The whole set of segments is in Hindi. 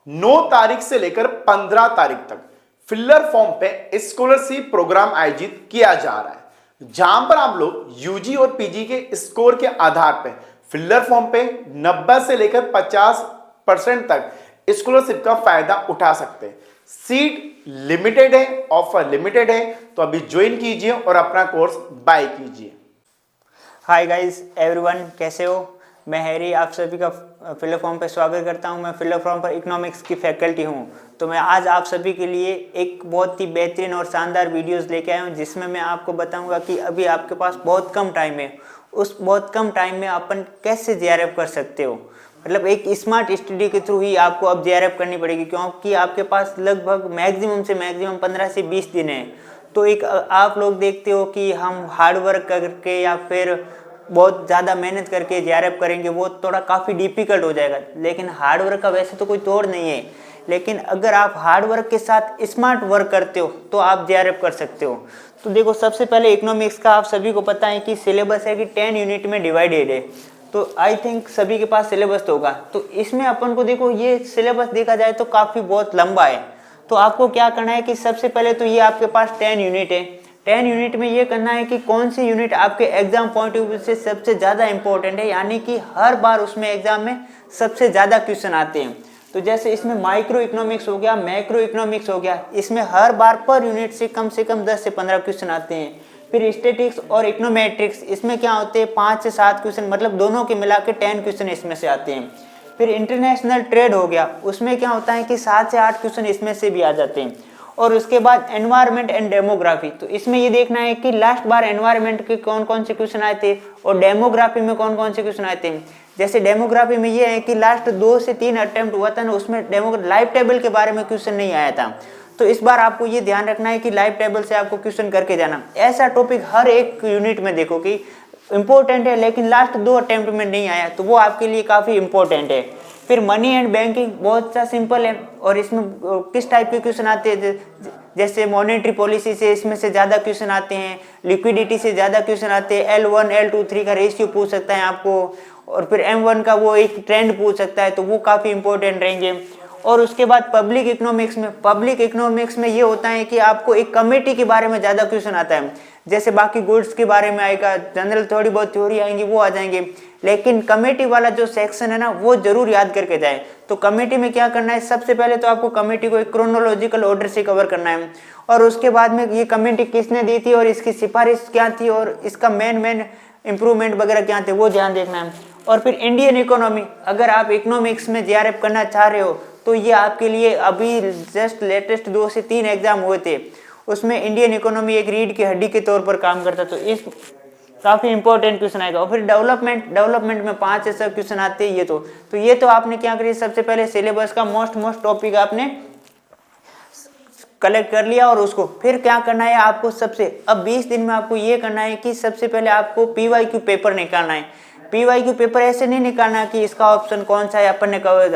9 तारीख से लेकर 15 तारीख तक फिलर फॉर्म पे स्कॉलरशिप प्रोग्राम आयोजित किया जा रहा है, जहां पर आप लोग यूजी और पीजी के स्कोर के आधार पर फिलर फॉर्म पे 90 से लेकर 50% तक स्कॉलरशिप का फायदा उठा सकते हैं। सीट लिमिटेड है, ऑफर लिमिटेड है, तो अभी ज्वाइन कीजिए और अपना कोर्स बाय कीजिए। हाय गाइस एवरीवन, कैसे हो? मैं हैरी आप सभी का फिलर फॉर्म पर स्वागत करता हूं। मैं फिलर फॉर्म पर इकोनॉमिक्स की फैकल्टी हूं। तो मैं आज आप सभी के लिए एक बहुत ही बेहतरीन और शानदार वीडियोस लेके आया हूं, जिसमें मैं आपको बताऊंगा कि अभी आपके पास बहुत कम टाइम है। उस बहुत कम टाइम में अपन कैसे जेआरएफ कर सकते हो। मतलब एक स्मार्ट स्टडी के थ्रू ही आपको अब जेआरएफ करनी पड़ेगी, क्योंकि आपके पास लगभग मैक्सिमम से मैक्सिमम 15 से 20 दिन है। तो एक आप लोग देखते हो कि हम हार्ड वर्क करके या फिर बहुत ज़्यादा मेहनत करके जेआरएफ करेंगे, वो थोड़ा काफ़ी डिफिकल्ट हो जाएगा। लेकिन हार्ड वर्क का वैसे तो कोई तोड़ नहीं है, लेकिन अगर आप हार्ड वर्क के साथ स्मार्ट वर्क करते हो तो आप जेआरएफ कर सकते हो। तो देखो, सबसे पहले इकोनॉमिक्स का आप सभी को पता है कि सिलेबस है कि 10 यूनिट में डिवाइडेड है। तो आई थिंक सभी के पास सिलेबस तो होगा। तो इसमें अपन को देखो, ये सिलेबस देखा जाए तो काफ़ी बहुत लंबा है। तो आपको क्या करना है कि सबसे पहले तो ये आपके पास 10 यूनिट है। 10 यूनिट में ये करना है कि कौन सी यूनिट आपके एग्जाम पॉइंट ऑफ व्यू से सबसे ज़्यादा इंपॉर्टेंट है, यानी कि हर बार उसमें एग्जाम में सबसे ज़्यादा क्वेश्चन आते हैं। तो जैसे इसमें माइक्रो इकोनॉमिक्स हो गया, मैक्रो इकोनॉमिक्स हो गया, इसमें हर बार पर यूनिट से कम 10 से 15 क्वेश्चन आते हैं। फिर स्टैटिक्स और इकोनोमेट्रिक्स, इसमें क्या होते हैं 5 से 7 क्वेश्चन, मतलब दोनों के मिला के 10 क्वेश्चन इसमें से आते हैं। फिर इंटरनेशनल ट्रेड हो गया, उसमें क्या होता है कि 7 से 8 क्वेश्चन इसमें से भी आ जाते हैं। और उसके बाद एनवायरनमेंट एंड डेमोग्राफी, तो इसमें ये देखना है कि लास्ट बार एनवायरनमेंट के कौन कौन से क्वेश्चन आए थे और डेमोग्राफी में कौन कौन से क्वेश्चन आए थे। जैसे डेमोग्राफी में ये है कि लास्ट 2 से 3 अटेम्प्ट हुआ था ना, उसमें लाइफ टेबल के बारे में क्वेश्चन नहीं आया था। तो इस बार आपको ये ध्यान रखना है कि लाइफ टेबल से आपको क्वेश्चन करके जाना। ऐसा टॉपिक हर एक यूनिट में देखो कि इंपॉर्टेंट है, लेकिन लास्ट 2 अटेम्प्ट में नहीं आया, तो वो आपके लिए काफ़ी इंपॉर्टेंट है। फिर मनी एंड बैंकिंग बहुत सा सिंपल है, और इसमें किस टाइप के क्वेश्चन आते हैं, जैसे मॉनेटरी पॉलिसी से इसमें से ज़्यादा क्वेश्चन आते हैं, लिक्विडिटी से ज़्यादा क्वेश्चन आते हैं, L1 L2 3 का रेशियो पूछ सकता है आपको, और फिर M1 का वो एक ट्रेंड पूछ सकता है, तो वो काफ़ी इंपॉर्टेंट रहेंगे। और उसके बाद पब्लिक इकोनॉमिक्स में ये होता है कि आपको एक कमेटी के बारे में ज़्यादा क्वेश्चन आता है। जैसे बाकी गुड्स के बारे में आएगा, जनरल थोड़ी बहुत थ्योरी आएंगी, वो आ जाएंगे, लेकिन कमेटी वाला जो सेक्शन है ना, वो जरूर याद करके जाए। तो कमेटी में क्या करना है, सबसे पहले तो आपको कमेटी को एक क्रोनोलॉजिकल ऑर्डर से कवर करना है, और उसके बाद में ये कमेटी किसने दी थी और इसकी सिफारिश क्या थी और इसका मेन इंप्रूवमेंट वगैरह क्या थे, वो ध्यान देखना है। और फिर इंडियन इकोनॉमी, अगर आप इकोनॉमिक्स में जेआरएफ करना चाह रहे हो तो ये आपके लिए अभी जस्ट लेटेस्ट 2 से 3 एग्जाम हुए थे, उसमें इंडियन इकोनॉमी एक रीढ़ की हड्डी के तौर पर काम करता, तो इस काफ़ी इंपॉर्टेंट क्वेश्चन आएगा। और फिर डेवलपमेंट में 5 से 7 क्वेश्चन आते हैं। ये तो आपने क्या करिए, सबसे पहले सिलेबस का मोस्ट टॉपिक आपने कलेक्ट कर लिया, और उसको फिर क्या करना है आपको, अब 20 दिन में आपको ये करना है कि सबसे पहले आपको पीवाईक्यू पेपर निकालना है। पीवाईक्यू पेपर ऐसे नहीं निकालना कि इसका ऑप्शन कौन सा है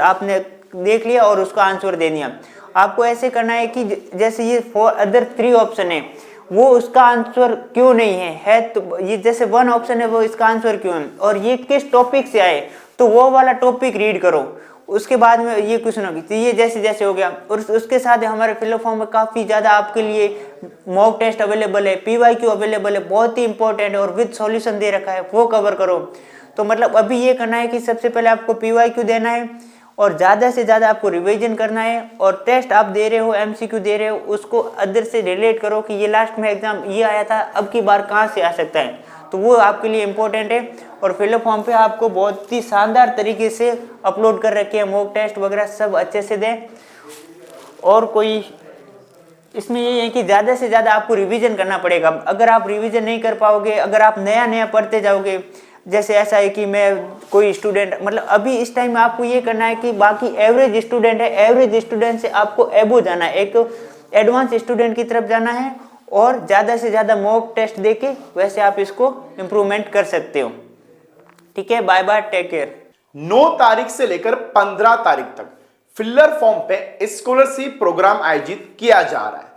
आपने देख लिया और उसका आंसर दे दिया। आपको ऐसे करना है कि जैसे ये 4 अदर 3 ऑप्शन है, वो उसका आंसर क्यों नहीं है तो ये जैसे 1 ऑप्शन है वो इसका आंसर क्यों है, और ये किस टॉपिक से आए, तो वो वाला टॉपिक रीड करो। उसके बाद में ये क्वेश्चन होगी, तो ये जैसे हो गया। और उसके साथ हमारे फिलर फॉर्म में काफ़ी ज़्यादा आपके लिए मॉक टेस्ट अवेलेबल है, पीवाईक्यू अवेलेबल है, बहुत ही इंपॉर्टेंट है, और विद सॉल्यूशन दे रखा है, वो कवर करो। तो मतलब अभी ये करना है कि सबसे पहले आपको पीवाईक्यू देना है, और ज़्यादा से ज़्यादा आपको रिवीजन करना है, और टेस्ट आप दे रहे हो, एमसीक्यू दे रहे हो, उसको अदर से रिलेट करो कि ये लास्ट में एग्जाम ये आया था, अब की बार कहाँ से आ सकता है, तो वो आपके लिए इम्पोर्टेंट है। और फिलर फॉर्म पे आपको बहुत ही शानदार तरीके से अपलोड कर रखे हैं, मॉक टेस्ट वगैरह सब अच्छे से दें। और कोई इसमें ये है कि ज़्यादा से ज़्यादा आपको रिवीजन करना पड़ेगा। अगर आप रिवीजन नहीं कर पाओगे, अगर आप नया पढ़ते जाओगे, जैसे ऐसा है कि मैं कोई स्टूडेंट, मतलब अभी इस टाइम में आपको ये करना है कि बाकी एवरेज स्टूडेंट है, एवरेज स्टूडेंट से आपको एबो जाना है, एक एडवांस स्टूडेंट की तरफ जाना है, और ज़्यादा से ज़्यादा मॉक टेस्ट देके वैसे आप इसको इम्प्रूवमेंट कर सकते हो। ठीक है, बाय बाय, टेक केयर। 9 तारीख से लेकर 15 तारीख तक फिलर फॉर्म पे स्कॉलरशिप प्रोग्राम आयोजित किया जा रहा है,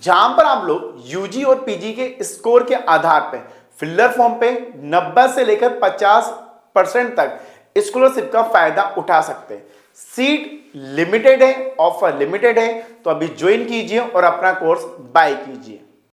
जहां पर आप लोग यूजी और पीजी के स्कोर के आधार पर फिलर फॉर्म पे 90 से लेकर 50% तक स्कॉलरशिप का फायदा उठा सकते हैं। सीट लिमिटेड है, ऑफर लिमिटेड है, तो अभी ज्वाइन कीजिए और अपना कोर्स बाय कीजिए।